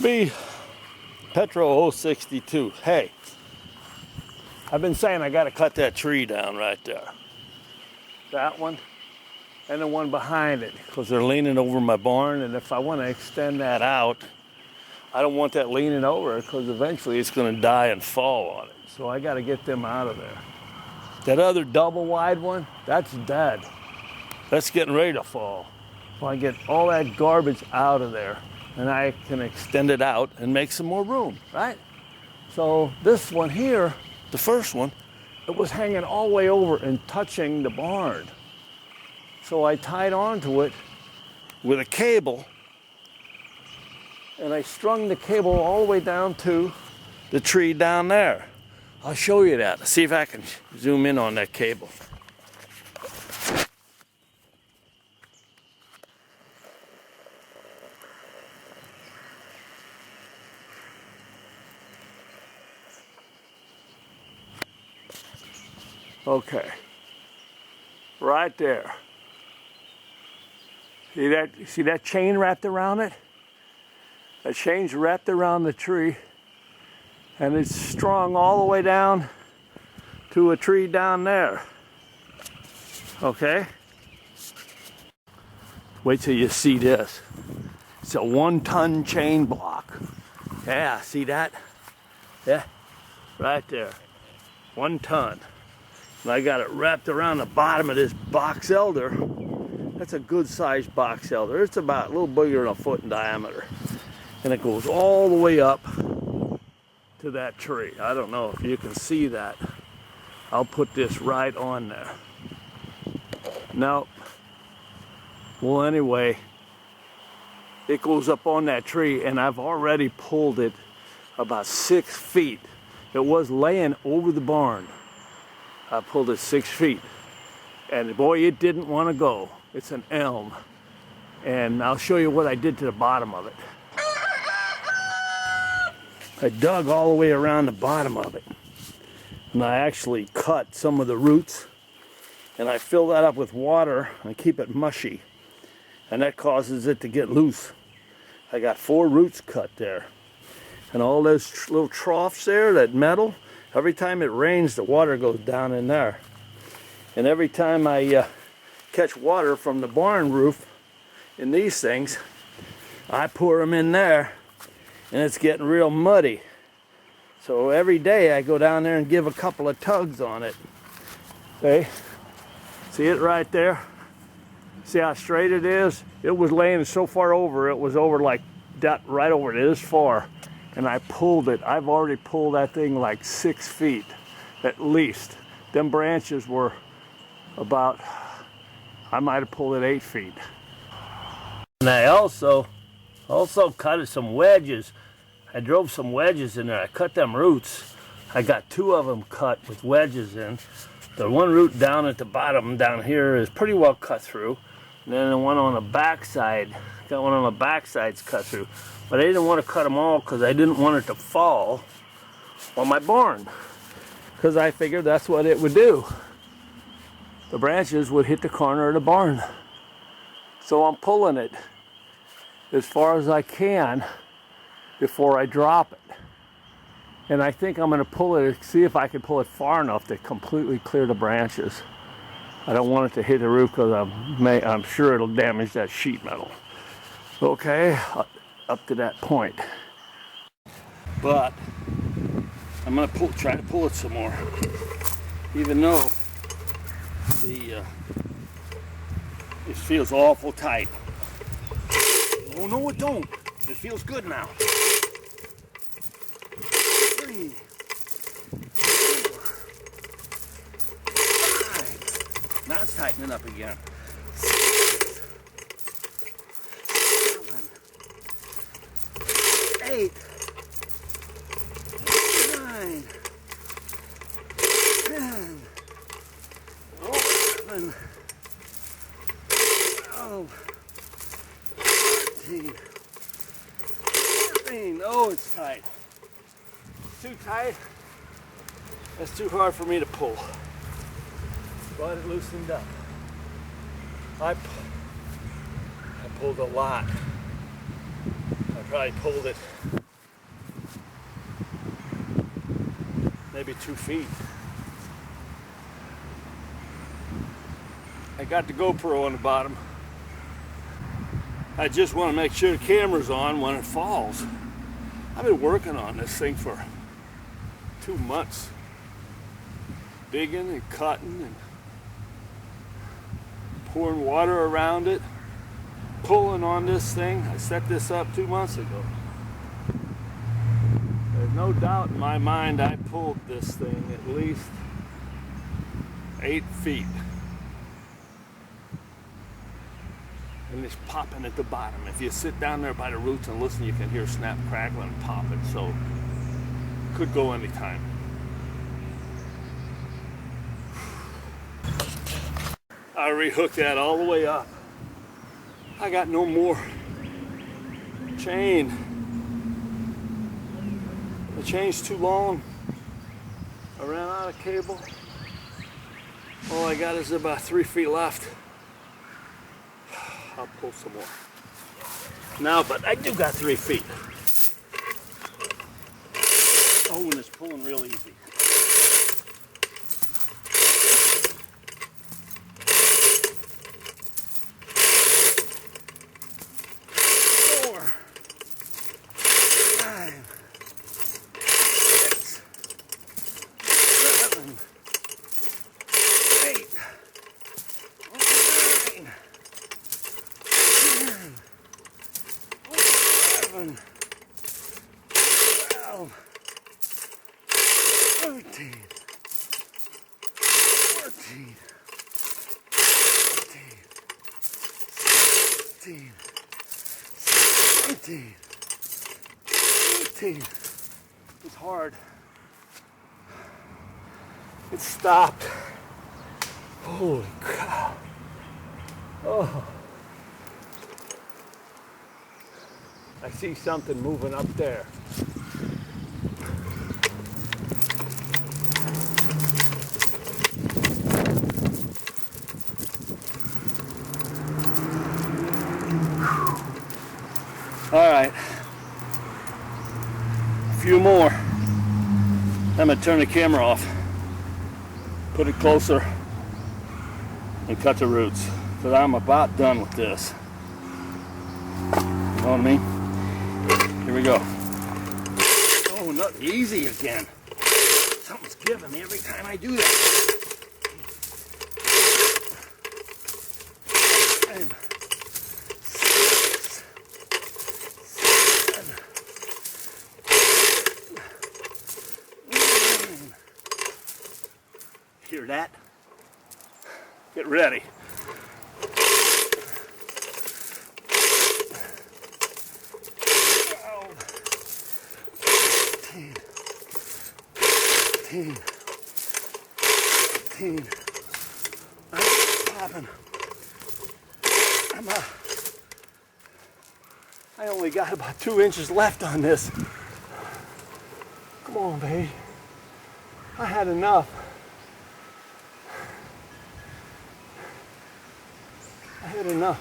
Me, Petro 062. Hey, I've been saying I gotta cut that tree down right there. That one and the one behind it, because they're leaning over my barn, and if I want to extend that out, I don't want that leaning over because eventually it's gonna die and fall on it. So I gotta get them out of there. That other double wide one, that's dead. That's getting ready to fall. So I get all that garbage out of there, and I can extend it out and make some more room, right? So this one here, the first one, it was hanging all the way over and touching the barn. So I tied onto it with a cable, and I strung the cable all the way down to the tree down there. I'll show you that. Let's see if I can zoom in on that cable. Okay, right there. See that chain wrapped around it? That chain's wrapped around the tree, and it's strung all the way down to a tree down there. Okay? Wait till you see this. It's a 1-ton chain block. Yeah, see that? Yeah, right there. 1 ton. And I got it wrapped around the bottom of this box elder. That's a good sized box elder. It's about a little bigger than a foot in diameter. And it goes all the way up to that tree. I don't know if you can see that. I'll put this right on there. Nope. Well, anyway, it goes up on that tree, and I've already pulled it about 6 feet. It was laying over the barn. I pulled it 6 feet, and boy, it didn't want to go. It's an elm, and I'll show you what I did to the bottom of it. I dug all the way around the bottom of it, and I actually cut some of the roots, and I fill that up with water and keep it mushy, and that causes it to get loose. I got 4 roots cut there, and all those little troughs there, that metal, every time it rains, the water goes down in there. And every time I catch water from the barn roof in these things, I pour them in there, and it's getting real muddy. So every day I go down there and give a couple of tugs on it. Okay? See it right there? See how straight it is? It was laying so far over, it was over like that, right over this far. And I pulled it. I've already pulled that thing like 6 feet, at least. Them branches were about, I might have pulled it 8 feet. And I also cut some wedges. I drove some wedges in there. I cut them roots. I got 2 of them cut with wedges in. The one root down at the bottom down here is pretty well cut through. And then the one on the backside, got one on the backside's cut through. But I didn't want to cut them all because I didn't want it to fall on my barn, because I figured that's what it would do. The branches would hit the corner of the barn. So I'm pulling it as far as I can before I drop it. And I think I'm going to pull it, see if I can pull it far enough to completely clear the branches. I don't want it to hit the roof because I'm sure it'll damage that sheet metal. Okay. Up to that point, but I'm gonna try to pull it some more, even though it feels awful tight. Oh no, it don't. It feels good now. 3, 4, 5. Now it's tightening up again. 8, 9, 10, 11, 12, 13, 14. Oh, it's tight. Too tight. That's too hard for me to pull. But it loosened up. I pulled a lot. I probably pulled it maybe 2 feet. I got the GoPro on the bottom. I just want to make sure the camera's on when it falls. I've been working on this thing for 2 months. Digging and cutting and pouring water around it, pulling on this thing. I set this up 2 months ago. There's no doubt in my mind I pulled this thing at least 8 feet. And it's popping at the bottom. If you sit down there by the roots and listen, you can hear snap, crackle, and popping. So, could go anytime. I rehooked that all the way up. I got no more chain. The chain's too long. I ran out of cable. All I got is about 3 feet left. I'll pull some more. Now, but I do got 3 feet. Oh, and it's pulling real easy. 4, 5, 6, 7, 8, 9, 10, 11, 12, 13, 14, 15, 16, 17, 18. It's hard. It stopped. Holy cow. Oh. I see something moving up there. All right, a few more. I'm gonna turn the camera off, put it closer, and cut the roots, because I'm about done with this. You know what I mean? Here we go. Oh, not easy again. Something's giving me every time I do that. And 6, 7, 9. Hear that? Get ready. 15, 15. I'm popping. I only got about 2 inches left on this. Come on, baby. I had enough. I had enough.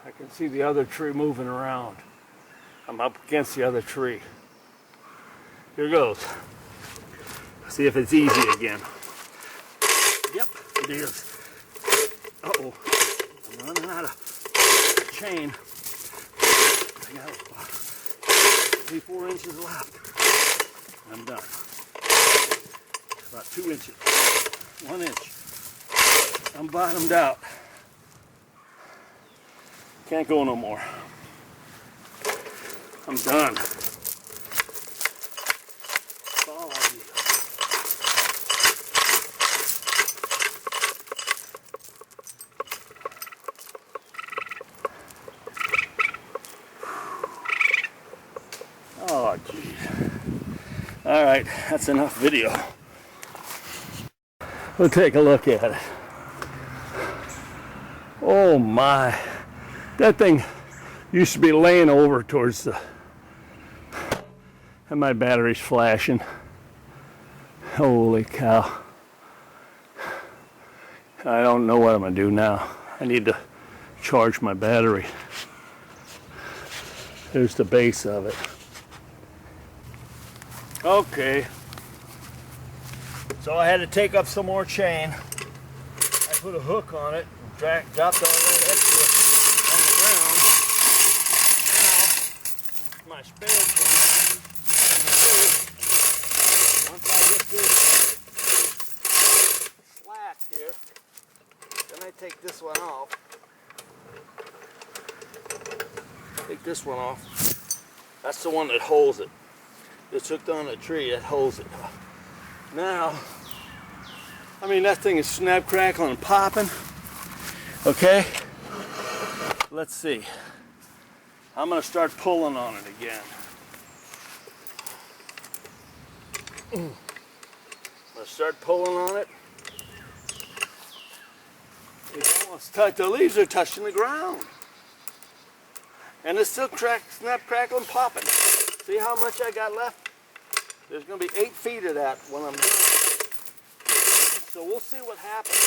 I can see the other tree moving around. I'm up against the other tree. Here goes. See if it's easy again. Yep, it is. Uh-oh. I'm running out of chain. I got 3-4 inches left. I'm done. About 2 inches. 1 inch. I'm bottomed out. Can't go no more. I'm done. That's all I need. Oh, geez. All right, that's enough video. We'll take a look at it. Oh my. That thing used to be laying over towards the... And my battery's flashing. Holy cow. I don't know what I'm gonna do now. I need to charge my battery. There's the base of it. Okay. So I had to take up some more chain. I put a hook on it, dropped all that extra on the ground. Now, my spare chain in the face. Once I get this slack here, then I take this one off. Take this one off. That's the one that holds it. It's hooked on a tree that holds it. Now, I mean, that thing is snap, crackling, and popping. Okay? Let's see. I'm going to start pulling on it again. I'm going to start pulling on it. It's almost touched. The leaves are touching the ground. And it's still snap, crackling, popping. See how much I got left? There's going to be 8 feet of that when I'm done. So we'll see what happens.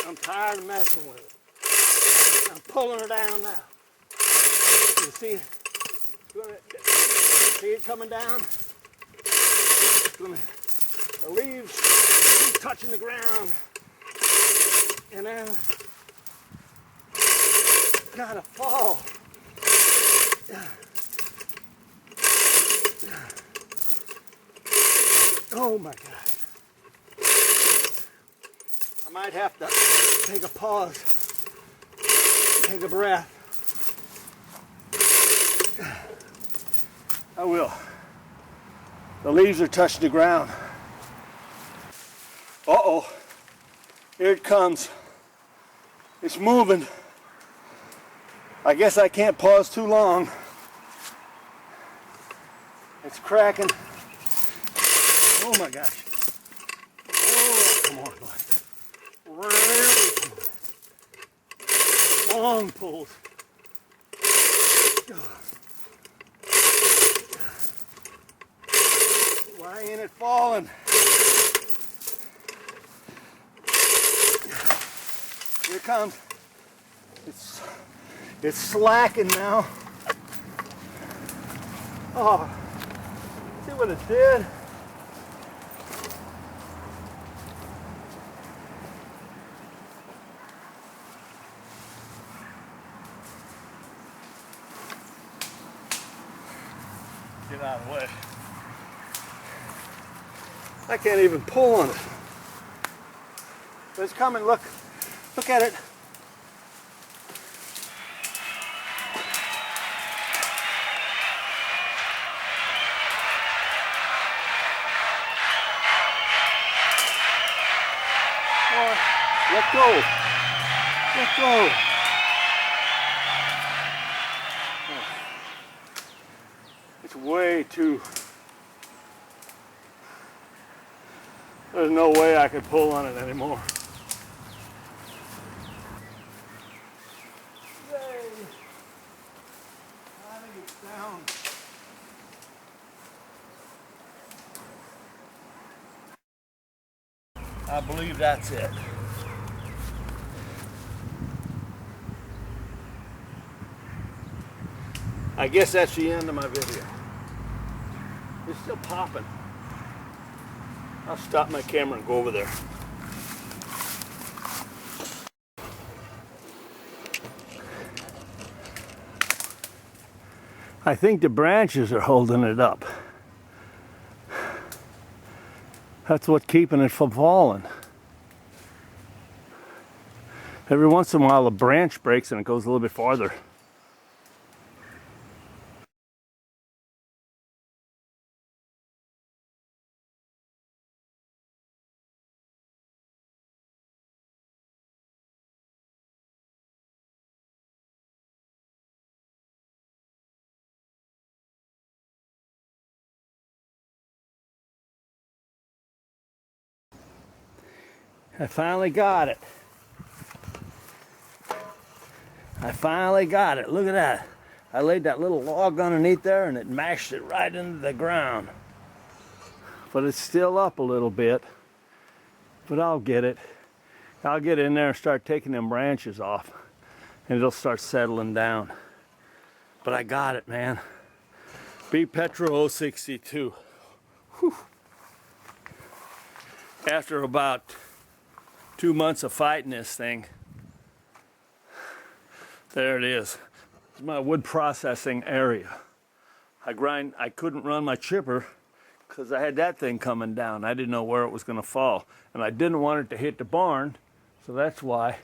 I'm tired of messing with it. I'm pulling her down now. You see it coming down? The leaves keep touching the ground. And then gotta fall. Oh my God. I might have to take a pause, take a breath. I will. The leaves are touching the ground. Uh-oh. Here it comes. It's moving. I guess I can't pause too long. It's cracking. Oh my gosh. Oh, come on, boy. Really long pulls. Why ain't it falling? Here it comes. It's slacking now. Oh, see what it did? Get out of the way. I can't even pull on it. But it's coming, look. Look at it. Let go. Let go. It's way too... There's no way I could pull on it anymore. Yay! I think it's down. I believe that's it. I guess that's the end of my video. It's still popping. I'll stop my camera and go over there. I think the branches are holding it up. That's what's keeping it from falling. Every once in a while a branch breaks and it goes a little bit farther. I finally got it. I finally got it. Look at that. I laid that little log underneath there and it mashed it right into the ground. But it's still up a little bit. But I'll get it. I'll get in there and start taking them branches off, and it'll start settling down. But I got it, man. B Petro 062. Whew. After about 2 months of fighting this thing, there it is. It's my wood processing area. I couldn't run my chipper because I had that thing coming down. I didn't know where it was going to fall, and I didn't want it to hit the barn, so that's why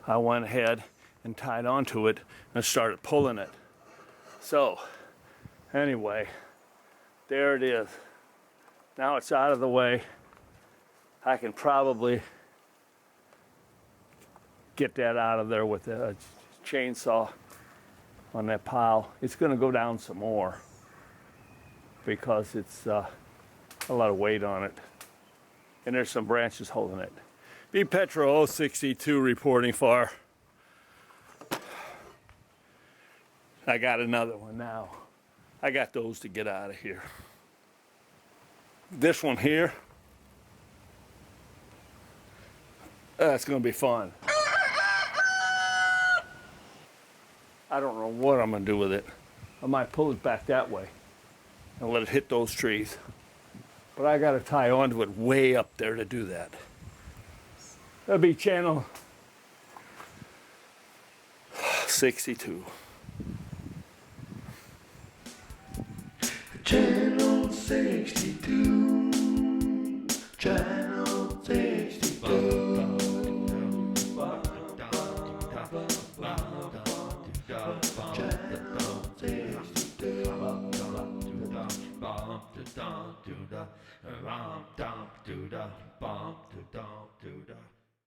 I went ahead and tied onto it and started pulling it. So anyway, there it is. Now it's out of the way. I can probably get that out of there with a chainsaw on that pile. It's going to go down some more because it's a lot of weight on it. And there's some branches holding it. B Petro 062 reporting for. I got another one now. I got those to get out of here. This one here, that's going to be fun. I don't know what I'm going to do with it. I might pull it back that way and let it hit those trees. But I got to tie onto it way up there to do that. That'll be channel 62.